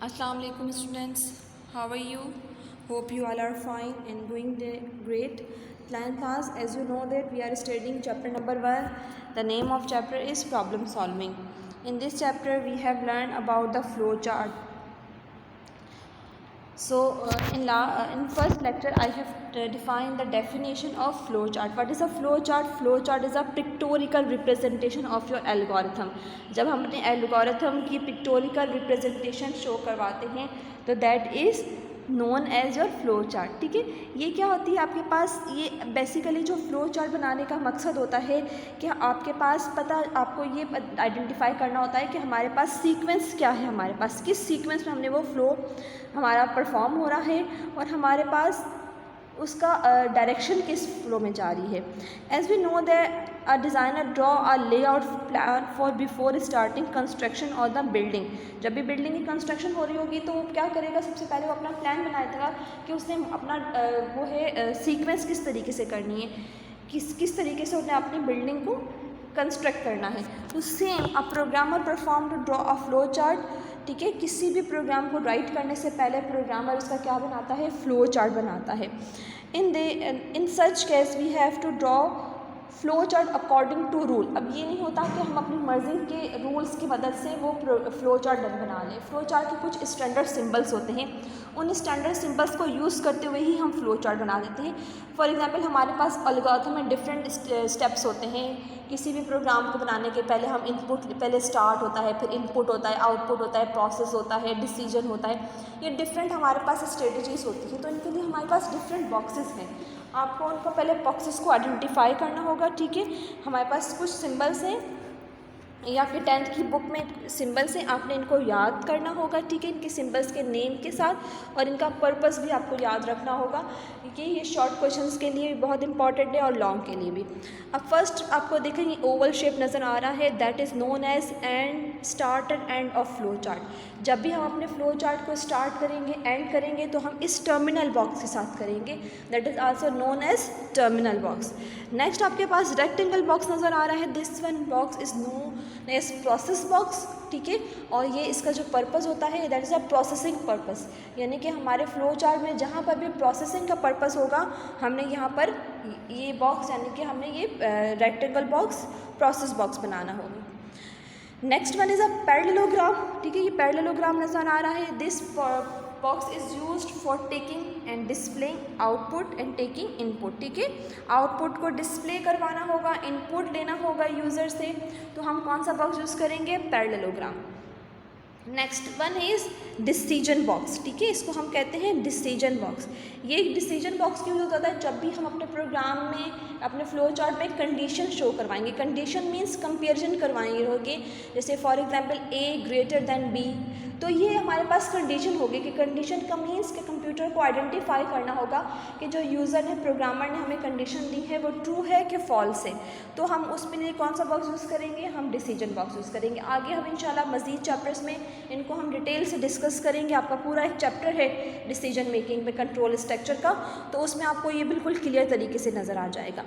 Assalamu alaikum students, how are you? Hope you all are fine and doing great. Plan class, as you know that we are studying chapter number 1. The name of chapter is problem solving. In this chapter we have learned about the flow chart. So in first lecture I have defined the definition of flow chart. What is a flow chart? Flow chart is a pictorial representation of your algorithm. जब हम अपने algorithm की pictorial representation show करवाते हैं तो that is known as your flow chart. ठीक है, ये क्या होती है आपके पास, ये बेसिकली जो फ्लो चार्ट बनाने का मकसद होता है कि आपके पास आपको ये आइडेंटिफाई करना होता है कि हमारे पास सीक्वेंस क्या है, हमारे पास किस सीक्वेंस में हमने वो फ्लो हमारा परफॉर्म हो रहा है और हमारे पास उसका डायरेक्शन किस फ्लो में जा रही है. As we know that a designer draw a layout plan for before starting construction और द बिल्डिंग. जब भी बिल्डिंग की कंस्ट्रक्शन हो रही होगी तो वो क्या करेगा, सबसे पहले वो अपना प्लान बनाएगा कि उसने अपना वो है सीक्वेंस किस तरीके से करनी है, किस तरीके से उसने अपनी बिल्डिंग को कंस्ट्रक्ट करना है. तो same a programmer perform to draw a flow chart. ठीक है, किसी भी प्रोग्राम को राइट करने से पहले प्रोग्रामर उसका क्या बनाता है, फ्लो चार्ट बनाता है. In such case we have to draw flow chart according to rule. अब ये नहीं होता कि हम अपनी मर्जी के रूल्स की मदद से वो फ्लो चार्ट बना लें. फ्लो चार्ट के कुछ स्टैंडर्ड सिंबल्स होते हैं, उन स्टैंडर्ड सिंबल्स को यूज़ करते हुए ही हम फ्लो चार्ट बना देते हैं. फॉर एग्जांपल हमारे पास एल्गोरिथम में डिफरेंट स्टेप्स होते हैं. किसी भी प्रोग्राम को बनाने के पहले हम पहले स्टार्ट होता है, फिर इनपुट होता है, आउटपुट होता है, प्रोसेस होता है, डिसीजन होता है. ये डिफरेंट हमारे पास स्ट्रेटजीज होती है. तो इनके लिए हमारे पास डिफरेंट बॉक्सेस हैं. आपको उनको पहले बॉक्सेस को आइडेंटिफाई करना होगा. ठीक है, हमारे पास कुछ सिंबल्स हैं या फिर 10th की बुक में सिंबल्स हैं, आपने इनको याद करना होगा. ठीक है, इनके सिंबल्स के नेम के साथ और इनका पर्पस भी आपको याद रखना होगा क्योंकि ये शॉर्ट क्वेश्चंस के लिए भी बहुत इंपॉर्टेंट है और लॉन्ग के लिए भी. अब फर्स्ट आपको देखें ये ओवल शेप नज़र आ रहा है, that is known as and start and end of flow chart. जब भी हम अपने फ्लो चार्ट को स्टार्ट करेंगे, एंड करेंगे तो हम इस टर्मिनल बॉक्स के साथ करेंगे, that is also known as terminal box. Next आपके पास रेक्टेंगल बॉक्स नज़र आ रहा है, this one box is known as process box. ठीक है, और ये इसका जो पर्पस होता है that is a processing purpose, यानी कि हमारे फ्लो चार्ट में जहाँ पर भी प्रोसेसिंग का पर्पस होगा हमने यहाँ पर ये बॉक्स यानी कि हमने ये रेक्टेंगल बॉक्स प्रोसेस बॉक्स बनाना होगा. Next one is a parallelogram. ठीक है, ये पैरेललोग्राम नज़र आ रहा है. This box is used for taking and displaying output and taking input. ठीक है, आउटपुट को डिस्प्ले करवाना होगा, इनपुट लेना होगा यूज़र से, तो हम कौन सा बॉक्स यूज़ करेंगे, parallelogram. Next one is decision box. ठीक है, इसको हम कहते हैं डिसीजन बॉक्स. ये डिसीजन बॉक्स क्यों यूज़ होता है, जब भी हम अपने प्रोग्राम में अपने फ्लो चार्ट में कंडीशन शो करवाएंगे. कंडीशन मीन्स कंपेरिजन करवाएंगे होगे, जैसे for example A greater than B, तो ये हमारे पास कंडीशन होगी. कि कंडीशन का मीन्स कि कंप्यूटर को आइडेंटिफाई करना होगा कि जो यूज़र ने प्रोग्रामर ने हमें कंडीशन दी है वो ट्रू है कि फॉल्स है. तो हम उसके लिए कौन सा बॉक्स यूज़ करेंगे, हम डिसीजन बॉक्स यूज़ करेंगे. आगे हम इंशाल्लाह मज़ीद चैप्टर्स में इनको हम डिटेल से डिस्कस करेंगे. आपका पूरा एक चैप्टर है डिसीजन मेकिंग में कंट्रोल स्ट्रक्चर का, तो उसमें आपको ये बिल्कुल क्लियर तरीके से नज़र आ जाएगा.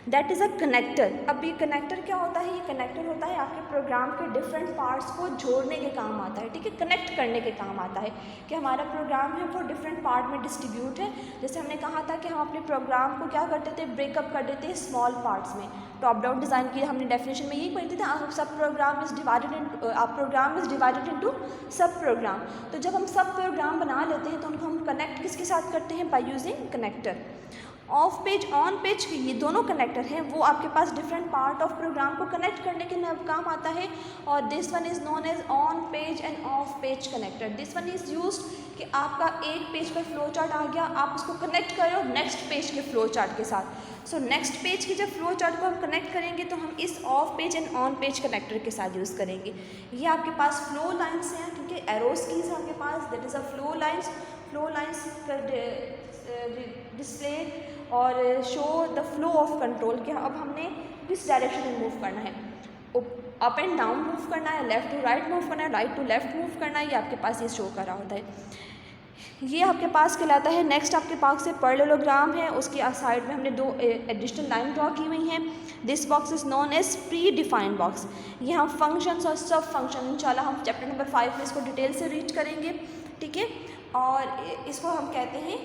That is a connector. अब ये कनेक्टर क्या होता है, ये कनेक्टर होता है आपके प्रोग्राम के डिफरेंट पार्ट्स को जोड़ने के काम आता है. ठीक है, कनेक्ट करने के काम आता है कि हमारा प्रोग्राम है वो डिफरेंट पार्ट में डिस्ट्रीब्यूट है. जैसे हमने कहा था कि हम अपने प्रोग्राम को क्या करते थे, ब्रेकअप कर देते हैं स्मॉल पार्ट्स में. टॉप डाउन डिज़ाइन की हमने डेफिनेशन में यही पढ़ी थी, sub program is divided into sub program. तो जब हम सब प्रोग्राम बना लेते हैं तो उनको हम कनेक्ट किसके साथ करते हैं, by using connector. Off page on page ये दोनों कनेक्टर हैं, वो आपके पास डिफरेंट पार्ट ऑफ प्रोग्राम को कनेक्ट करने के लिए काम आता है. और this one is known as on page and off page connector. This one is used कि आपका एक पेज पर फ्लो चार्ट आ गया, आप उसको कनेक्ट करो नेक्स्ट पेज के फ्लो चार्ट के साथ. सो नेक्स्ट पेज की जब फ्लो चार्ट को हम कनेक्ट करेंगे तो हम इस of page and on page connector के साथ यूज़ करेंगे. ये आपके पास फ्लो लाइन्स हैं. ठीक है, एरोस कीज है आपके पास, that is a flow lines. Flow lines display और show the flow of control कि अब हमने किस डायरेक्शन में मूव करना है, अप एंड डाउन मूव करना है, लेफ़्ट टू राइट मूव करना है, राइट टू लेफ़्ट मूव करना है, ये आपके पास ये शो कर रहा होता है. ये आपके पास कहलाता है। नेक्स्ट आपके पास से पैरेललोग्राम है, उसके साइड में हमने दो एडिशनल लाइन ड्रॉ की हुई हैं। This box is known as predefined box. ये हम फंक्शंस और सब फंक्शन इंशाल्लाह हम चैप्टर नंबर 5 में इसको डिटेल से रीड करेंगे, ठीक है। और इसको हम कहते हैं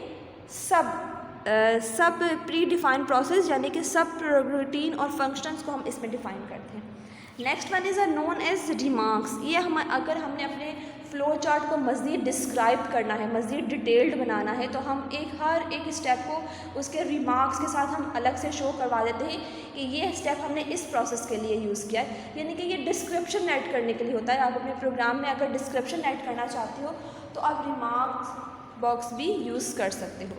सब प्री डिफाइंड प्रोसेस, यानी कि सब रूटीन और फंक्शंस को हम इसमें डिफाइन करते हैं। Next one is known as remarks. ये हम अगर हमने अपने फ़्लो चार्ट को मज़ीद डिस्क्राइब करना है, मज़ीद डिटेल्ड बनाना है, तो हम हर एक स्टेप को उसके रिमार्क्स के साथ हम अलग से शो करवा देते हैं कि ये स्टेप हमने इस प्रोसेस के लिए यूज़ किया है। यानी कि ये डिस्क्रिप्शन ऐड करने के लिए होता है। आप अपने प्रोग्राम में अगर डिस्क्रिप्शन ऐड करना चाहते हो तो आप रिमार्क्स बॉक्स भी यूज़ कर सकते हो।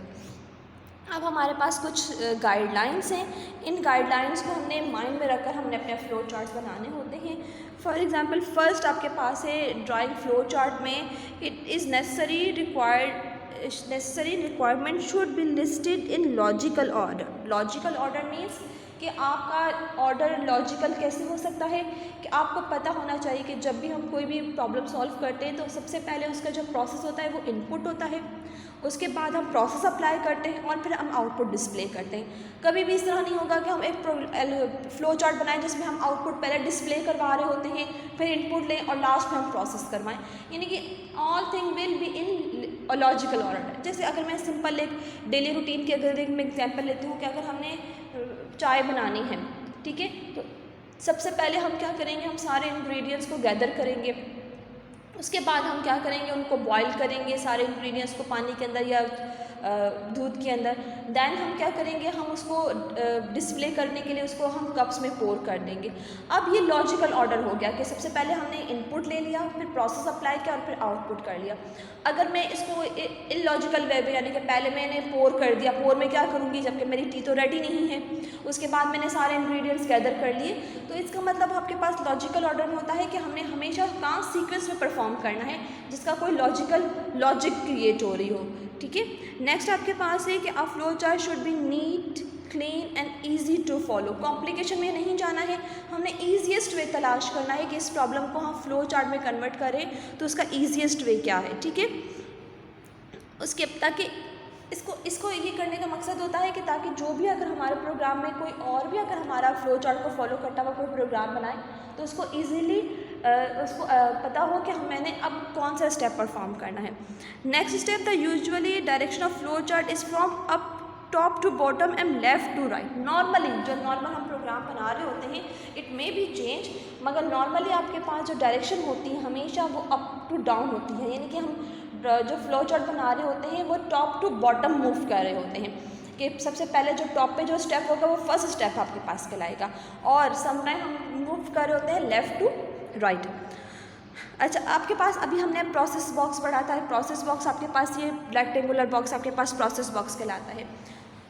अब हमारे पास कुछ गाइडलाइंस हैं। इन गाइडलाइंस को हमने माइंड में रखकर हमने अपने फ़्लो चार्ट्स बनाने होते हैं। फॉर एग्ज़ाम्पल फर्स्ट आपके पास है ड्राइंग फ़्लो चार्ट में it is necessary requirement should be listed in logical order. Logical order means कि आपका ऑर्डर लॉजिकल कैसे हो सकता है कि आपको पता होना चाहिए कि जब भी हम कोई भी प्रॉब्लम सॉल्व करते हैं तो सबसे पहले उसका जो प्रोसेस होता है वो इनपुट होता है, उसके बाद हम प्रोसेस अप्लाई करते हैं और फिर हम आउटपुट डिस्प्ले करते हैं। कभी भी इस तरह नहीं होगा कि हम एक फ़्लो चार्ट बनाएं जिसमें हम आउटपुट पहले डिस्प्ले करवा रहे होते हैं, फिर इनपुट लें और लास्ट में हम प्रोसेस करवाएं। यानी कि all thing will be in logical order. जैसे अगर मैं सिंपल एक डेली रूटीन की अगर मैं एग्जाम्पल लेती हूँ कि अगर हमने चाय बनानी है, ठीक है, तो सबसे पहले हम क्या करेंगे, हम सारे इंग्रेडिएंट्स को गैदर करेंगे। उसके बाद हम क्या करेंगे, उनको बॉईल करेंगे सारे इंग्रेडिएंट्स को पानी के अंदर या दूध के अंदर। दैन हम क्या करेंगे, हम उसको डिस्प्ले करने के लिए उसको हम कप्स में पोर कर देंगे। अब ये लॉजिकल ऑर्डर हो गया कि सबसे पहले हमने इनपुट ले लिया, फिर प्रोसेस अप्लाई किया और फिर आउटपुट कर लिया। अगर मैं इसको इलॉजिकल वे में, यानी कि पहले मैंने पोर कर दिया, पोर में क्या करूँगी जबकि मेरी टी तो रेडी नहीं है, उसके बाद मैंने सारे इंग्रेडिएंट्स गैदर कर लिए, तो इसका मतलब आपके पास लॉजिकल ऑर्डर में होता है कि हमने हमेशा काम सीक्वेंस में परफॉर्म करना है जिसका कोई लॉजिक क्रिएट हो रही हो, ठीक है। नेक्स्ट आपके पास है कि a flow chart should be neat, clean and easy to follow. Complication में नहीं जाना है, हमने ईजीएस्ट वे तलाश करना है कि इस प्रॉब्लम को हम फ्लो चार्ट में कन्वर्ट करें तो उसका ईजीएस्ट वे क्या है, ठीक है। उसके ताकि इसको ये करने का मकसद होता है कि ताकि जो भी अगर हमारे प्रोग्राम में कोई और भी अगर हमारा फ्लो चार्ट को फॉलो करता हुआ कोई प्रोग्राम बनाए तो उसको ईजीली उसको पता हो कि मैंने अब कौन सा स्टेप परफॉर्म करना है। Next step, the usually direction of flow chart is from up top to bottom and left to right. Normally जो नॉर्मल हम प्रोग्राम बना रहे होते हैं इट मे बी चेंज, मगर नॉर्मली आपके पास जो डायरेक्शन होती है हमेशा वो अप टू डाउन होती है। यानी कि हम जो फ्लो चार्ट बना रहे होते हैं वो टॉप टू बॉटम मूव कर रहे होते हैं कि सबसे पहले जो टॉप पे जो स्टेप होगा वो फर्स्ट स्टेप आपके पास कहलाएगा, और समटाइम हम मूव कर रहे होते हैं लेफ़्ट टू राइट। अच्छा, आपके पास अभी हमने प्रोसेस बॉक्स पढ़ा था। प्रोसेस बॉक्स आपके पास ये रेक्टेंगुलर बॉक्स आपके पास प्रोसेस बॉक्स कहलाता है।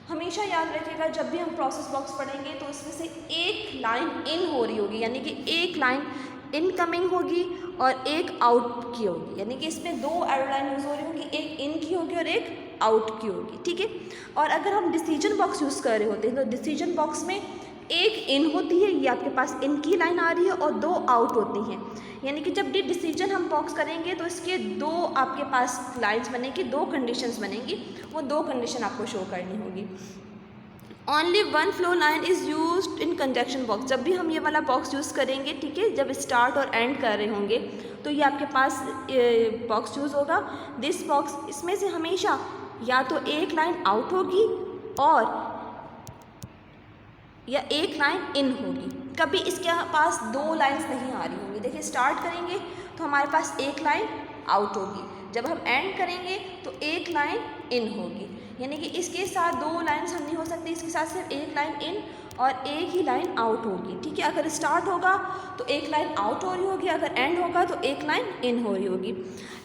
हमेशा याद रखिएगा जब भी हम प्रोसेस बॉक्स पढ़ेंगे तो इसमें से एक लाइन इन हो रही होगी, यानी कि एक लाइन इनकमिंग होगी और एक आउट की होगी, यानी कि इसमें दो एरो लाइन यूज़ हो रही होगी, एक इन की होगी और एक आउट की होगी, ठीक है। और अगर हम डिसीजन बॉक्स यूज़ कर रहे होते हैं तो डिसीजन बॉक्स में एक इन होती है, ये आपके पास इन की लाइन आ रही है, और दो आउट होती हैं। यानी कि जब भी डिसीजन हम बॉक्स करेंगे तो इसके दो आपके पास लाइन्स बनेंगी, दो कंडीशंस बनेंगी, वो दो कंडीशन आपको शो करनी होगी। Only one flow line is used in conjunction box. जब भी हम ये वाला बॉक्स यूज़ करेंगे, ठीक है, जब स्टार्ट और एंड कर रहे होंगे तो ये आपके पास बॉक्स यूज़ होगा। दिस बॉक्स, इसमें से हमेशा या तो एक लाइन आउट होगी और या एक लाइन इन होगी, कभी इसके पास दो लाइंस नहीं आ रही होंगी। देखिए, स्टार्ट करेंगे तो हमारे पास एक लाइन आउट होगी, जब हम एंड करेंगे तो एक लाइन इन होगी, यानी कि इसके साथ दो लाइंस हम नहीं हो सकती, इसके साथ सिर्फ एक लाइन इन और एक ही लाइन आउट होगी, ठीक है। अगर स्टार्ट होगा तो एक लाइन आउट हो रही होगी, अगर एंड होगा तो एक लाइन इन हो रही होगी।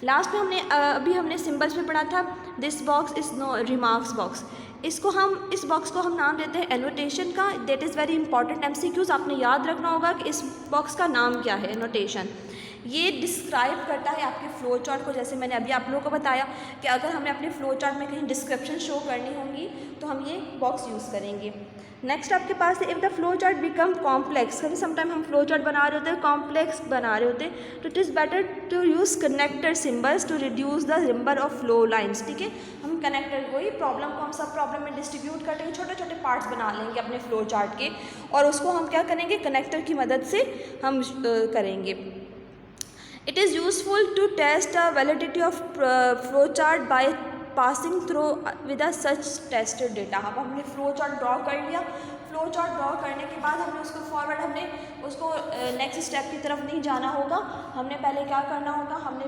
लास्ट में अभी हमने सिंबल्स में पढ़ा था, this box is no remarks box. इस बॉक्स को हम नाम देते हैं एनोटेशन का। That is very important MCQs आपने याद रखना होगा कि इस बॉक्स का नाम क्या है। एनोटेशन ये डिस्क्राइब करता है आपके फ्लो चार्ट को, जैसे मैंने अभी आप लोगों को बताया कि अगर हमें अपने फ्लो चार्ट में कहीं डिस्क्रिप्शन शो करनी होंगी तो हम ये बॉक्स यूज़ करेंगे। नेक्स्ट आपके पास है, if the flow chart become complex, कभी समटाइम हम फ्लो चार्ट बना रहे होते हैं, कॉम्प्लेक्स बना रहे होते हैं, तो it is better to use connector symbols to reduce the number of flow lines. ठीक है, हम कनेक्टर, वही प्रॉब्लम को हम सब प्रॉब्लम में डिस्ट्रीब्यूट करके छोटे छोटे पार्ट्स बना लेंगे अपने फ्लो चार्ट के, और उसको हम क्या करेंगे, कनेक्टर की मदद से हम करेंगे। It is useful to test the validity of flow chart by passing through with a such tested data. अब हमने फ्लो चार्ट ड्रॉ कर लिया, फ्लो चार्ट ड्रॉ करने के बाद हमने उसको फॉरवर्ड, हमने उसको नेक्स्ट स्टेप की तरफ नहीं जाना होगा, हमने पहले क्या करना होगा, हमने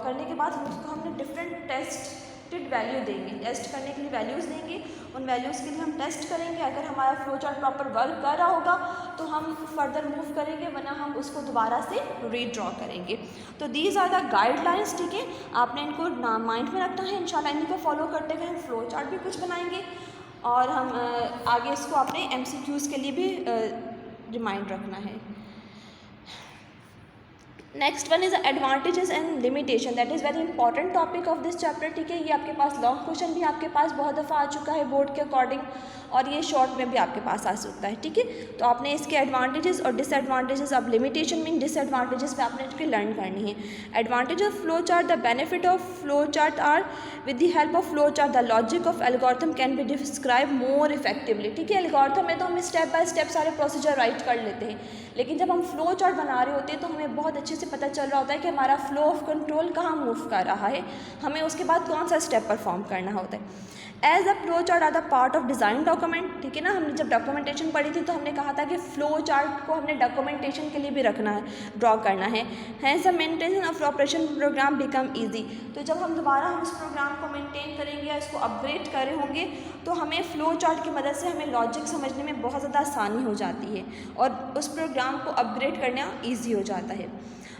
करने के बाद उसको हमने डिफरेंट टेस्टेड वैल्यू देंगे, टेस्ट करने के लिए वैल्यूज़ देंगे, उन वैल्यूज़ के लिए हम टेस्ट करेंगे। अगर हमारा फ्लो चार्ट प्रॉपर वर्क कर रहा होगा तो हम फर्दर मूव करेंगे, वरना हम उसको दोबारा से रीड्रॉ करेंगे। तो दीज आर द गाइडलाइंस। ठीक है, आपने इनको माइंड में रखना है, इंशाल्लाह इन्हीं को फॉलो करते हुए हम फ्लो चार्ट भी कुछ बनाएंगे, और हम आगे इसको अपने MCQs के लिए भी रिमाइंड रखना है। Next one is advantages and limitation, that is very important topic of this chapter. ठीक है, ये आपके पास लॉन्ग क्वेश्चन भी आपके पास बहुत दफ़ा आ चुका है बोर्ड के अकॉर्डिंग, और ये शॉर्ट में भी आपके पास आ सकता है। ठीक है, तो आपने इसके एडवांटेजेस और डिसएडवांटेजेस, अब लिमिटेशन मीन डिसएडवांटेजेस पे आपने इसकी लर्न करनी है। Advantage of flow chart, the benefit of flow chart are with the help of flow chart the logic of algorithm can be describe more effectively. ठीक है, algorithm में तो हम स्टेप बाय स्टेप सारे प्रोसीजर राइट कर लेते हैं, लेकिन जब हम फ्लो चार्ट बना रहे होते हैं तो हमें बहुत अच्छे से पता चल रहा होता है कि हमारा फ्लो ऑफ कंट्रोल कहाँ मूव कर रहा है, हमें उसके बाद कौन सा स्टेप परफॉर्म करना होता है। As a flow chart are the part of design document. ठीक है ना, हमने जब डॉक्यूमेंटेशन पढ़ी थी तो हमने कहा था कि फ्लो चार्ट को हमने डॉक्यूमेंटेशन के लिए भी रखना है, ड्रॉ करना है। Hence the maintenance of operation program become easy. तो जब हम दोबारा हम उस प्रोग्राम को मेंटेन करेंगे या इसको अपग्रेड कर रहे होंगे तो हमें फ्लो चार्ट की मदद से हमें लॉजिक समझने में बहुत ज़्यादा आसानी हो जाती है और उस प्रोग्राम को अपग्रेड करना ईजी हो जाता है।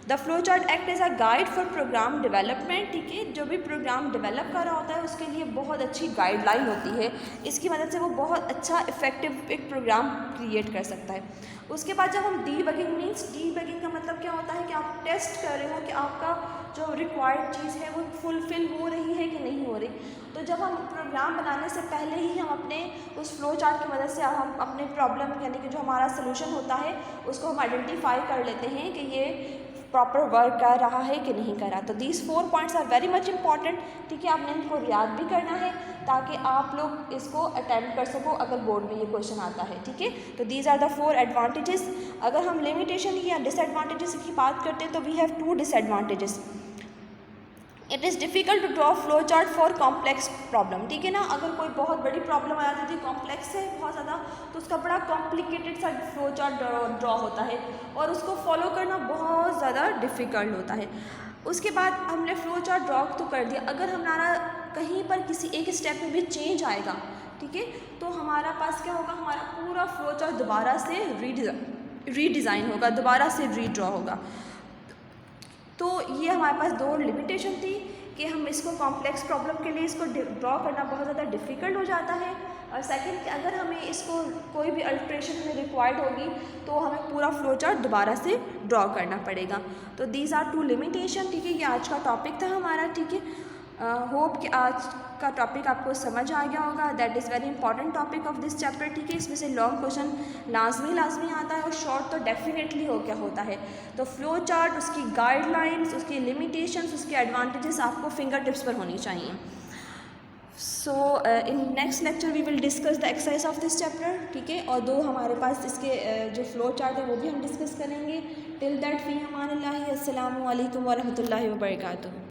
The flow chart act as a guide for program development. ठीक है, जो भी प्रोग्राम डेवलप कर रहा होता है उसके लिए बहुत अच्छी गाइडलाइन होती है, इसकी मदद से वो बहुत अच्छा इफेक्टिव एक प्रोग्राम क्रिएट कर सकता है। उसके बाद जब हम डीबगिंग मीन्स, डीबगिंग का मतलब क्या होता है कि आप टेस्ट कर रहे हो कि आपका जो रिक्वायर्ड चीज़ है वो फुलफ़िल हो रही है कि नहीं हो रही। तो जब हम प्रोग्राम बनाने से पहले ही हम अपने उस फ्लो चार्ट की मदद से हम अपने प्रॉब्लम यानी कि जो हमारा सोल्यूशन होता है उसको हम आइडेंटिफाई कर लेते हैं कि ये प्रॉपर वर्क कर रहा है कि नहीं कर रहा। तो these 4 points are very much important. ठीक है, आपने इनको याद भी करना है ताकि आप लोग इसको अटेम्प्ट कर सको अगर बोर्ड में ये क्वेश्चन आता है। ठीक है, तो दीज आर द 4 एडवांटेजेस। अगर हम लिमिटेशन या डिसएडवांटेजेस की बात करते हैं तो we have 2 disadvantages. It is difficult to draw flow chart for complex problem. ठीक है ना, अगर कोई बहुत बड़ी प्रॉब्लम आ जाती है, कॉम्प्लेक्स है बहुत ज़्यादा, तो उसका बड़ा कॉम्प्लिकेटेड सा फ्लो चार्ट ड्रॉ होता है और उसको फॉलो करना बहुत ज़्यादा डिफ़िकल्ट होता है। उसके बाद हमने फ्लो चार्ट ड्रॉ तो कर दिया, अगर हमारा कहीं पर किसी एक स्टेप में भी चेंज आएगा, ठीक है, तो हमारा पास क्या होगा, हमारा पूरा फ्लो चार्ट दोबारा से रीडिज़ाइन होगा, दोबारा से रीड्रॉ होगा। तो ये हमारे पास 2 लिमिटेशन थी कि हम इसको कॉम्प्लेक्स प्रॉब्लम के लिए इसको ड्रॉ करना बहुत ज़्यादा डिफ़िकल्ट हो जाता है, और सेकंड कि अगर हमें इसको कोई भी अल्ट्रेशन में रिक्वायर्ड होगी तो हमें पूरा फ्लो चार्ट दोबारा से ड्रॉ करना पड़ेगा। तो दीज आर 2 लिमिटेशन। ठीक है, ये आज का टॉपिक था हमारा। ठीक है, होप कि आज का टॉपिक आपको समझ आ गया होगा। That is very important topic of this chapter. ठीक है, इसमें से लॉन्ग क्वेश्चन लाजमी आता है और शॉर्ट तो डेफिनेटली हो क्या होता है। तो फ्लो चार्ट, उसकी गाइडलाइंस, उसकी लिमिटेशंस, उसके एडवांटेजेस आपको फिंगर टिप्स पर होनी चाहिए। So in next lecture we will discuss the exercise of this chapter. ठीक है, और 2 हमारे पास इसके जो फ्लो चार्ट है वो भी हम डिस्कस करेंगे। टिल दैट फ़ी अमान अल्लाह, अस्सलामु अलैकुम व रहमतुल्लाहि व बरकातुहू।